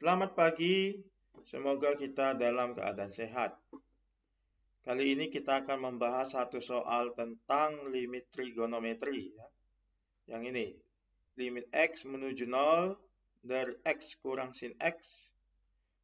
Selamat pagi, semoga kita dalam keadaan sehat. Kali ini kita akan membahas satu soal tentang limit trigonometri. Ya. Yang ini, limit X menuju 0 dari X kurang sin X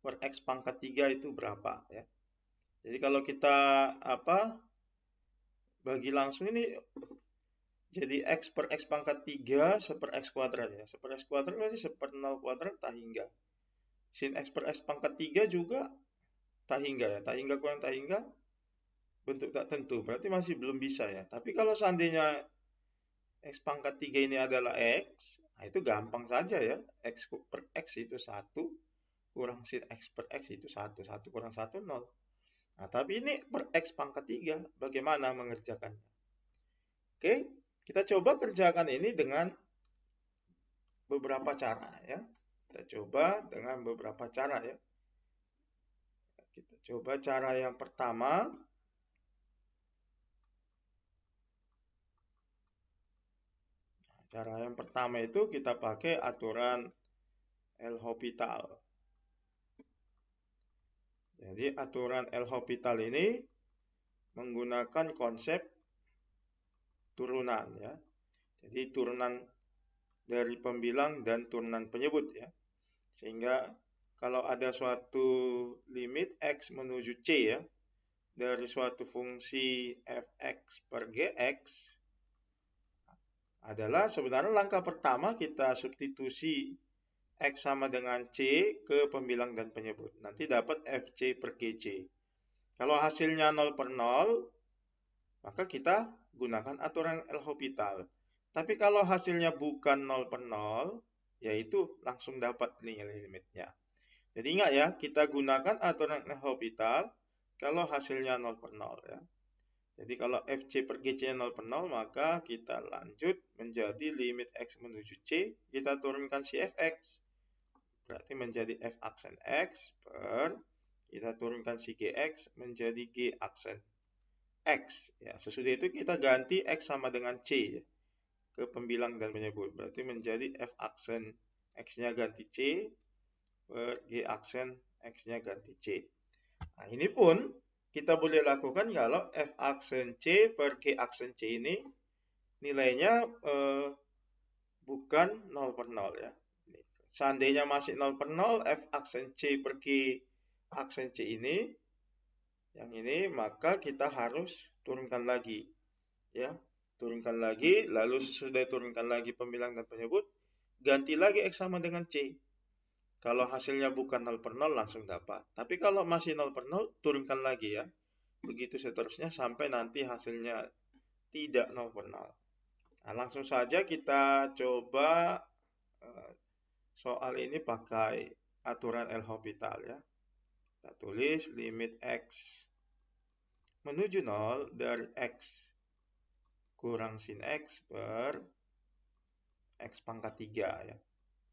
per X pangkat 3 itu berapa? Ya. Jadi kalau kita bagi langsung ini, jadi X per X pangkat 3 seper X kuadrat. Ya. Seper X kuadrat berarti seper 0 kuadrat tak hingga. Sin X per X pangkat 3 juga tak hingga ya. Tak hingga kurang tak hingga bentuk tak tentu. Berarti masih belum bisa ya. Tapi kalau seandainya X pangkat 3 ini adalah X, nah itu gampang saja ya. X per X itu 1, kurang sin X per X itu 1. 1 kurang 1, 0. Nah, tapi ini per X pangkat 3. Bagaimana mengerjakannya? Oke, kita coba kerjakan ini dengan beberapa cara ya. Kita coba dengan beberapa cara ya. Kita coba cara yang pertama. Cara yang pertama itu kita pakai aturan L'Hopital. Jadi aturan L'Hopital ini menggunakan konsep turunan ya. Jadi turunan dari pembilang dan turunan penyebut ya. Sehingga kalau ada suatu limit X menuju C ya, dari suatu fungsi fx per gx, adalah sebenarnya langkah pertama kita substitusi X sama dengan C ke pembilang dan penyebut. Nanti dapat FC per GC. Kalau hasilnya 0 per 0, maka kita gunakan aturan L'Hopital. Tapi kalau hasilnya bukan 0 per 0, yaitu langsung dapat nilai limitnya. Jadi ingat ya, kita gunakan aturan L'Hopital kalau hasilnya 0 per 0 ya. Jadi kalau FC per GC 0 per 0, maka kita lanjut menjadi limit X menuju C, kita turunkan si fx. Berarti menjadi f aksen X per, kita turunkan si gx menjadi g aksen X. Ya, sesudah itu kita ganti X sama dengan C ya, ke pembilang dan penyebut. Berarti menjadi f aksen X-nya ganti C per g aksen X-nya ganti C. Nah, ini pun kita boleh lakukan kalau f aksen C per g aksen C ini nilainya bukan 0 per 0 ya. Seandainya masih 0 per 0, f aksen C per g aksen C ini, yang ini, maka kita harus turunkan lagi. Ya, turunkan lagi, lalu sesudah turunkan lagi pembilang dan penyebut, ganti lagi X sama dengan C. Kalau hasilnya bukan 0 per 0, langsung dapat. Tapi kalau masih 0 per 0, turunkan lagi ya. Begitu seterusnya sampai nanti hasilnya tidak 0 per 0. Nah, langsung saja kita coba soal ini pakai aturan L'Hopital ya. Kita tulis limit X menuju 0 dari X kurang sin X per X pangkat 3 ya.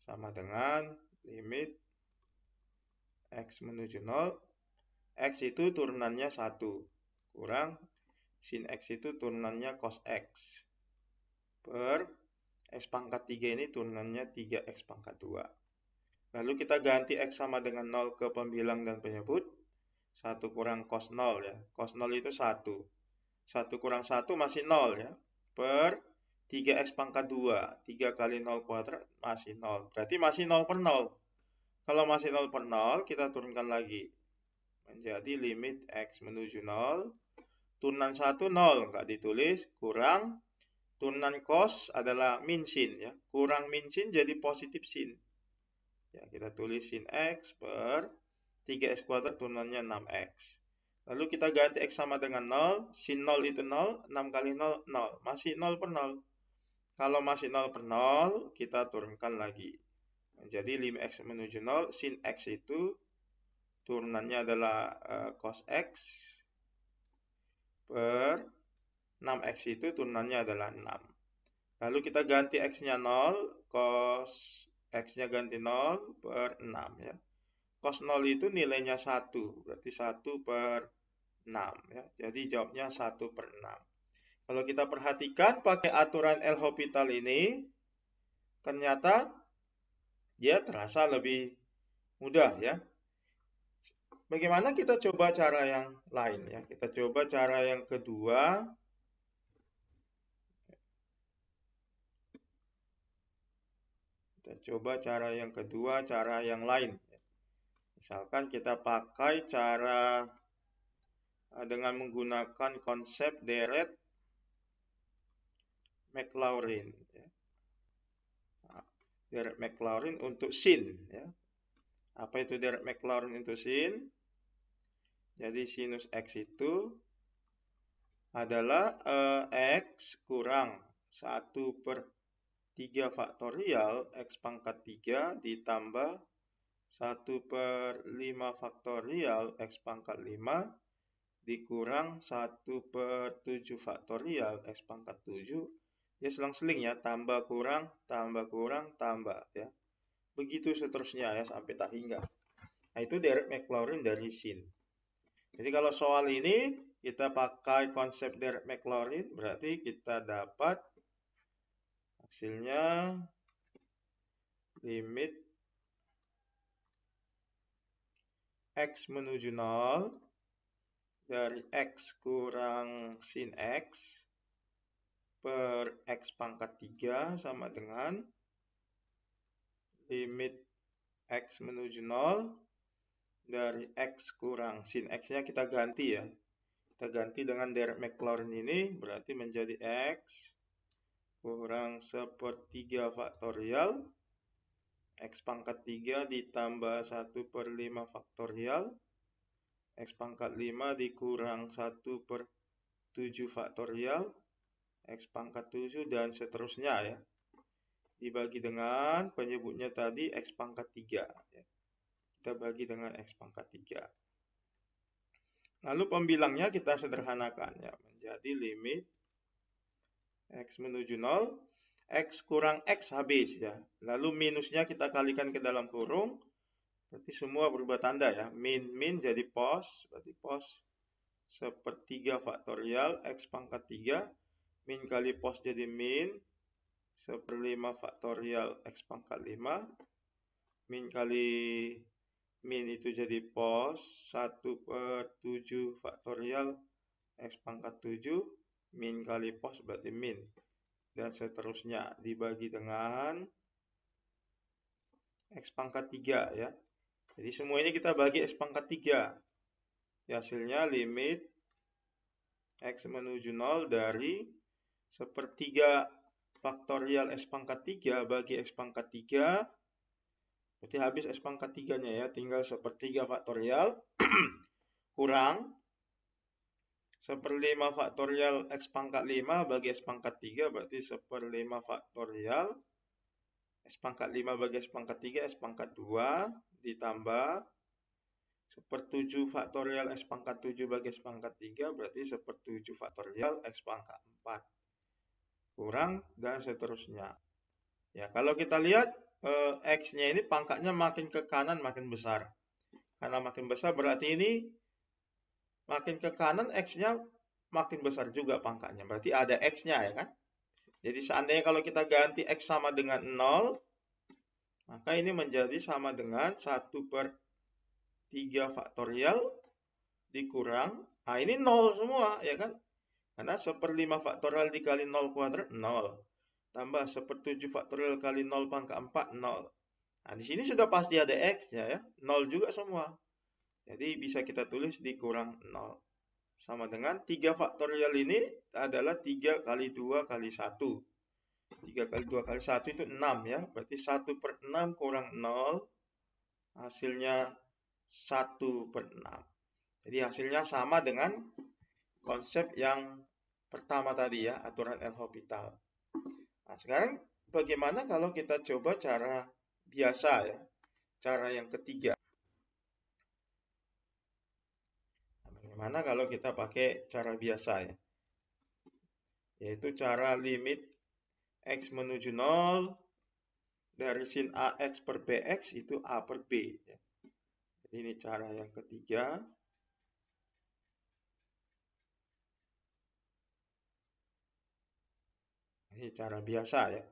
Sama dengan limit X menuju 0. X itu turunannya 1 kurang sin X itu turunannya cos X per X pangkat 3 ini turunannya 3X pangkat 2. Lalu kita ganti X sama dengan 0 ke pembilang dan penyebut. 1 kurang cos 0 ya. Cos 0 itu 1. 1 kurang 1 masih 0 ya. Per 3X pangkat 2. 3 kali 0 kuadrat masih 0. Berarti masih 0 per 0. Kalau masih 0 per 0, kita turunkan lagi. Menjadi limit X menuju 0. Turunan 1, 0. Nggak ditulis. Kurang. Turunan cos adalah min sin ya. Kurang min sin jadi positif sin. Ya, kita tulis sin X per 3X kuadrat turunannya 6X. Lalu kita ganti X sama dengan 0. Sin 0 itu 0. 6 kali 0, 0. Masih 0 per 0. Kalau masih 0 per 0, kita turunkan lagi. Jadi limit X menuju 0. Sin X itu turunannya adalah cos X per 6X itu turunannya adalah 6. Lalu kita ganti X-nya 0, cos X-nya ganti 0 per 6 ya. Cos 0 itu nilainya 1, berarti 1 per 6 ya. Jadi jawabnya 1 per 6. Kalau kita perhatikan pakai aturan L'Hopital ini, ternyata dia terasa lebih Mudah ya. Bagaimana kita coba cara yang lain ya? Kita coba cara yang kedua. Kita coba cara yang kedua, cara yang lain. Misalkan kita pakai cara dengan menggunakan konsep deret Maclaurin. Deret Maclaurin untuk sin. Ya. Apa itu deret Maclaurin untuk sin? Jadi sinus X itu adalah X kurang 1/3 faktorial X pangkat 3 ditambah 1/5 faktorial X pangkat 5 dikurang 1/7 faktorial X pangkat 7. Ya selang-seling ya, tambah kurang, tambah ya. Begitu seterusnya ya sampai tak hingga. Nah, itu deret Maclaurin dari sin. Jadi kalau soal ini kita pakai konsep deret Maclaurin, berarti kita dapat hasilnya limit X menuju 0 dari X kurang sin X per X pangkat 3 sama dengan limit X menuju 0 dari X kurang sin X-nya kita ganti ya. Kita ganti dengan deret Maclaurin ini berarti menjadi X kurang 1/3 faktorial X pangkat 3 ditambah 1/5 faktorial X pangkat 5 dikurang 1/7 faktorial X pangkat 7 dan seterusnya ya. Dibagi dengan penyebutnya tadi X pangkat 3 ya. Kita bagi dengan X pangkat 3. Lalu pembilangnya kita sederhanakan ya, menjadi limit X menuju 0, X kurang X habis ya. Lalu minusnya kita kalikan ke dalam kurung, berarti semua berubah tanda ya. Min jadi pos, berarti pos 1/3 faktorial X pangkat 3, min kali pos jadi min 1/5 faktorial X pangkat 5, min kali min itu jadi pos 1/7 faktorial X pangkat 7, min kali pos berarti min. Dan seterusnya dibagi dengan X pangkat 3 ya. Jadi semua ini kita bagi X pangkat 3. Hasilnya limit X menuju 0 dari 1/3 faktorial X pangkat 3 bagi X pangkat 3. Berarti habis X pangkat 3-nya ya, tinggal 1/3 faktorial kurang 1/5 faktorial X pangkat 5 bagi X pangkat 3, berarti 1/5 faktorial X pangkat 5 bagi X pangkat 3, X pangkat 2 ditambah 1/7 faktorial X pangkat 7 bagi X pangkat 3, berarti 1/7 faktorial X pangkat 4 kurang dan seterusnya. Ya, kalau kita lihat X-nya ini pangkatnya makin ke kanan makin besar. Karena makin besar berarti ini makin ke kanan X-nya makin besar juga pangkatnya. Berarti ada X-nya ya kan. Jadi seandainya kalau kita ganti X sama dengan 0, maka ini menjadi sama dengan 1/3 faktorial dikurang. Nah ini 0 semua ya kan. Karena 1/5 faktorial dikali 0 kuadrat 0. Tambah 1/7 faktorial kali 0 pangkat 4, 0. Nah, di sini sudah pasti ada X-nya ya. 0 juga semua. Jadi bisa kita tulis dikurang 0. Sama dengan 3 faktorial ini adalah 3 kali 2 kali 1. 3 kali 2 kali 1 itu 6 ya. Berarti 1/6 kurang 0. Hasilnya 1/6. Jadi hasilnya sama dengan konsep yang pertama tadi ya. Aturan L'Hopital. Nah, sekarang bagaimana kalau kita coba cara biasa ya, cara yang ketiga. Nah, bagaimana kalau kita pakai cara biasa ya, yaitu cara limit X menuju 0 dari sin AX per BX itu A per B. Ya. Jadi ini cara yang ketiga. Ini cara biasa ya.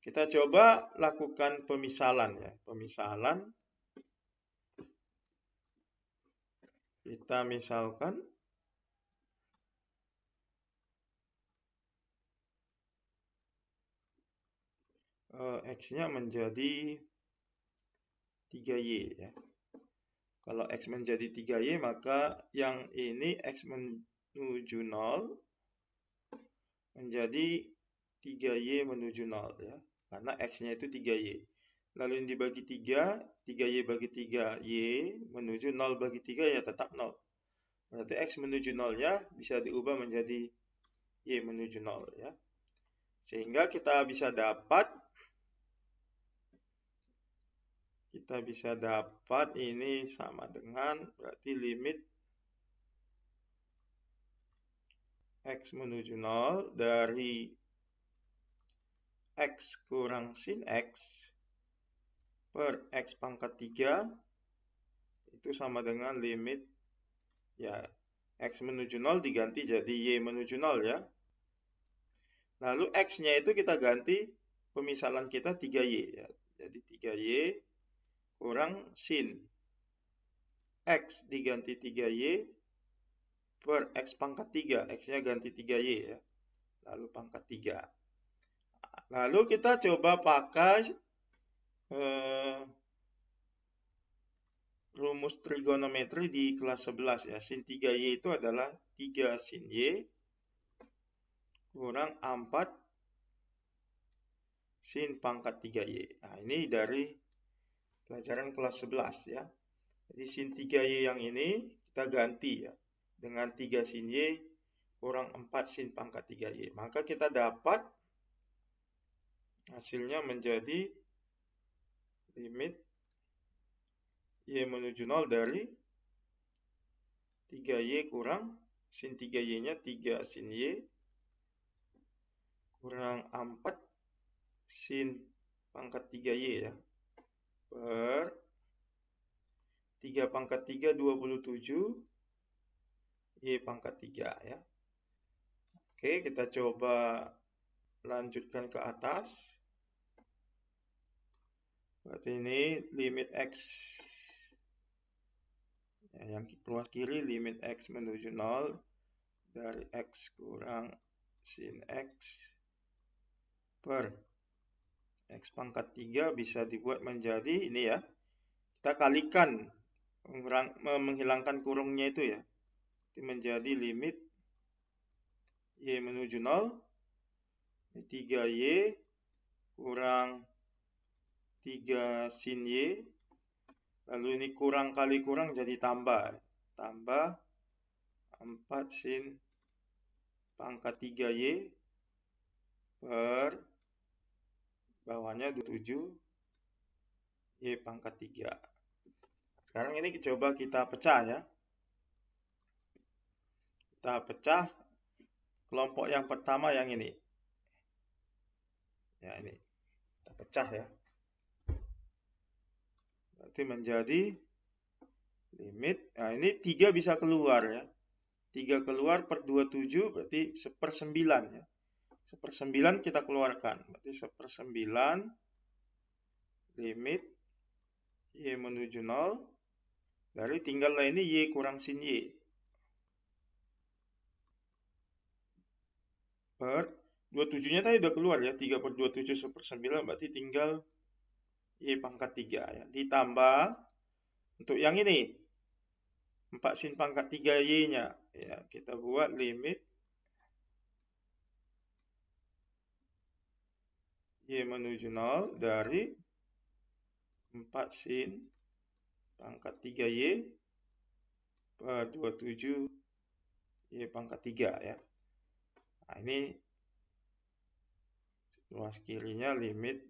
Kita coba lakukan pemisalan ya. Pemisalan. Kita misalkan X-nya menjadi 3Y ya. Kalau X menjadi 3Y, maka yang ini X menuju 0 menjadi 3Y menuju 0 ya. Karena X-nya itu 3Y. Lalu ini dibagi 3, 3Y bagi 3Y menuju 0 bagi 3 ya tetap 0. Berarti X menuju 0 ya bisa diubah menjadi Y menuju 0 ya. Sehingga kita bisa dapat ini sama dengan berarti limit X menuju 0 dari X kurang sin X per X pangkat 3 itu sama dengan limit ya X menuju 0 diganti jadi Y menuju 0 ya. Lalu X-nya itu kita ganti pemisalan kita 3Y ya. Jadi 3Y kurang sin X diganti 3Y per X pangkat 3. X-nya ganti 3Y ya. Lalu pangkat 3. Lalu kita coba pakai rumus trigonometri di kelas 11 ya. Sin 3Y itu adalah 3 sin Y kurang 4 sin pangkat 3Y. Nah, ini dari pelajaran kelas 11 ya. Jadi sin 3Y yang ini kita ganti ya dengan 3 sin Y kurang 4 sin pangkat 3Y. Maka kita dapat hasilnya menjadi limit Y menuju 0 dari 3Y kurang sin 3Y-nya 3 sin Y kurang 4 sin pangkat 3Y ya per 3 pangkat 3 27 Y pangkat 3 ya. Oke, kita coba lanjutkan ke atas. Berarti ini limit X ya, yang keluar kiri limit X menuju 0 dari X kurang sin X per X pangkat 3 bisa dibuat menjadi ini ya. Kita kalikan menghilangkan kurungnya itu ya. Itu menjadi limit Y menuju 0 3Y kurang 3 sin Y. Lalu ini kurang kali kurang jadi tambah. Tambah 4 sin pangkat 3Y per bawahnya 27 Y pangkat 3. Sekarang ini coba kita pecah ya. Kita pecah kelompok yang pertama yang ini. Ya ini. Kita pecah ya. Berarti menjadi limit. Nah ini 3 bisa keluar ya. 3 keluar per 27 berarti 1/9 ya. 1/9 kita keluarkan. Berarti 1/9 limit Y menuju 0 dari tinggal ini Y kurang sin Y per 27-nya tadi udah keluar ya. 3 per 27 1/9 berarti tinggal Y pangkat 3 ya. Ditambah untuk yang ini 4 sin pangkat 3Y-nya ya, kita buat limit Y menuju 0 dari 4 sin pangkat 3Y per 27 Y pangkat 3 ya. Nah ini luas kirinya limit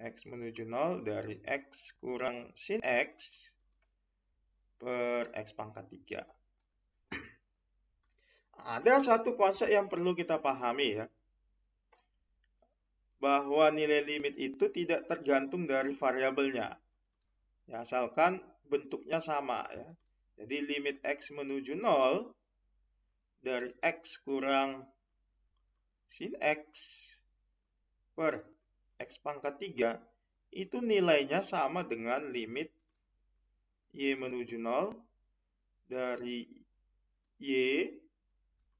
X menuju 0 dari X kurang sin X per X pangkat 3. Ada satu konsep yang perlu kita pahami ya. Bahwa nilai limit itu tidak tergantung dari variabelnya. Ya, asalkan bentuknya sama ya. Jadi limit X menuju 0 dari X kurang sin X per X pangkat 3 itu nilainya sama dengan limit Y menuju 0 dari Y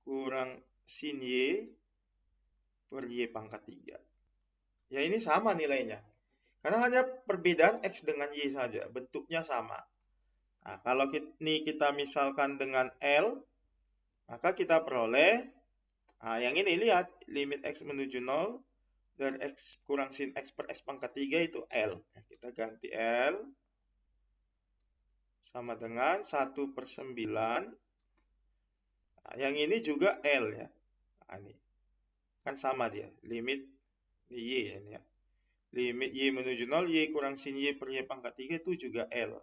kurang sin Y per Y pangkat 3. Ya ini sama nilainya. Karena hanya perbedaan X dengan Y saja, bentuknya sama. Nah, kalau kita misalkan dengan L, maka kita peroleh, nah yang ini lihat, limit X menuju 0 dari X kurang sin X per X pangkat 3 itu L. Nah, kita ganti L sama dengan 1/9. Nah, yang ini juga L ya. Nah, ini kan sama dia, limit Y ini ya. Limit Y menuju 0, Y kurang sin Y per Y pangkat 3 itu juga L.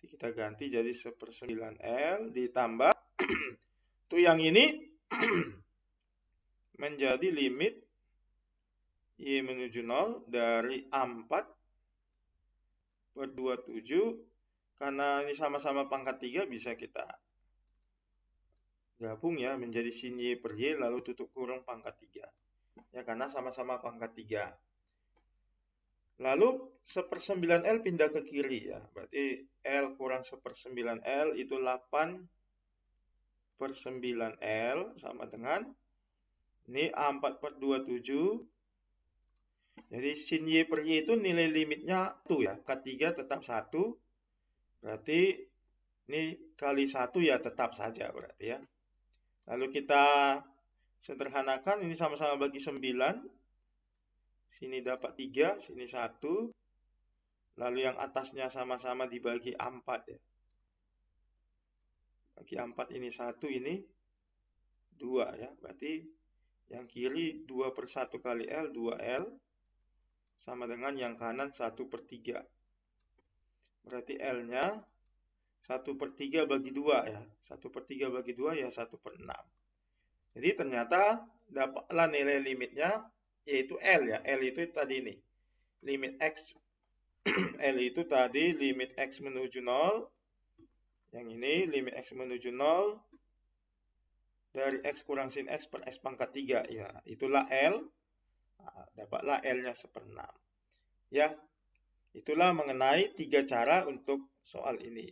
Jadi kita ganti jadi 1/9 L ditambah itu yang ini menjadi limit Y menuju 0 dari 4/27. Karena ini sama-sama pangkat 3 bisa kita gabung ya menjadi sin Y per Y lalu tutup kurung pangkat 3. Ya karena sama-sama pangkat 3. Lalu 1/9L pindah ke kiri ya. Berarti L kurang 1/9L itu 8/9L sama dengan ini 4/27. Jadi sin Y per Y itu nilai limitnya 1 ya. K3 tetap 1. Berarti ini kali 1 ya tetap saja berarti ya. Lalu kita sederhanakan ini sama-sama bagi 9. Sini dapat 3, sini 1. Lalu yang atasnya sama-sama dibagi 4 ya. Bagi 4 ini 1, ini 2 ya. Berarti yang kiri 2/1 kali L, 2L. Sama dengan yang kanan 1/3. Berarti L-nya 1/3 bagi 2 ya. 1/3 bagi 2 ya 1/6. Jadi ternyata dapatlah nilai limitnya yaitu L ya. L itu tadi ini. Limit X L itu tadi limit X menuju 0. Yang ini limit X menuju 0 dari X kurang sin X per X pangkat 3. Ya, itulah L. Nah, dapatlah L-nya 1/6. Ya, itulah mengenai 3 cara untuk soal ini.